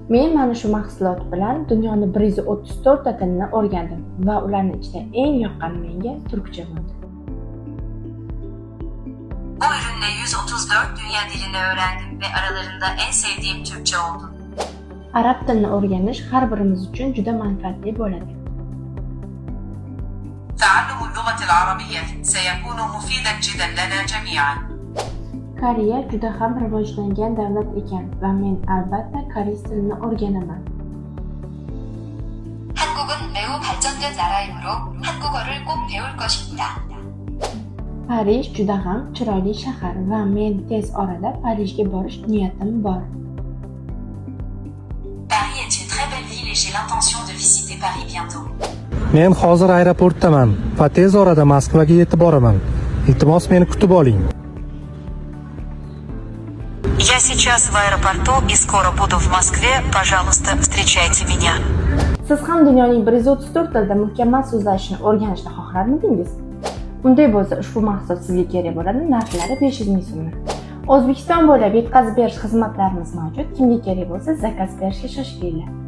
Men mana shu mahsulot bilan dunyoni 134 ta tilni o'rgandim va ularning ichida eng yoqqani menga turkcha bo'ldi. Bu ürünle 134 dünya dilini öğrendim ve aralarında en sevdiğim Türkçe oldu. Arab tilini o'rganish har birimiz uchun juda manfaatli bo'ladi. تعلم اللغة العربية سيكون مفيدا جدا لنا جميعا. Koreya juda ham rivojlangan davlat ekan va men albatta koreys tilini o'rganaman. 한국은 매우 발전된 나라이므로 한국어를 꼭 배울 것입니다. Parij juda ham chiroyli shahar va men tez orada Parijga borish niyatim bor. Paris est une très belle ville et j'ai l'intention de visiter Paris bientôt. Men hozir aeroportdaman va tez orada Moskvaga yetib boraman. Iltimos meni kutib oling. Я сейчас в аэропорту и скоро буду в Москве. Пожалуйста, встречайте меня. Siz ham dunyoning 134 tilda mukammal so'zlashni o'rganishni xohlarmidingiz? Unday bo'lsa, ushbu mahsulot sizga kerak bo'ladi. Narxlari 500 ming so'm. O'zbekiston bo'ylab yetkazib berish xizmatlarimiz mavjud. Kimga kerak bo'lsa, zakaz berishga shoshilinglar.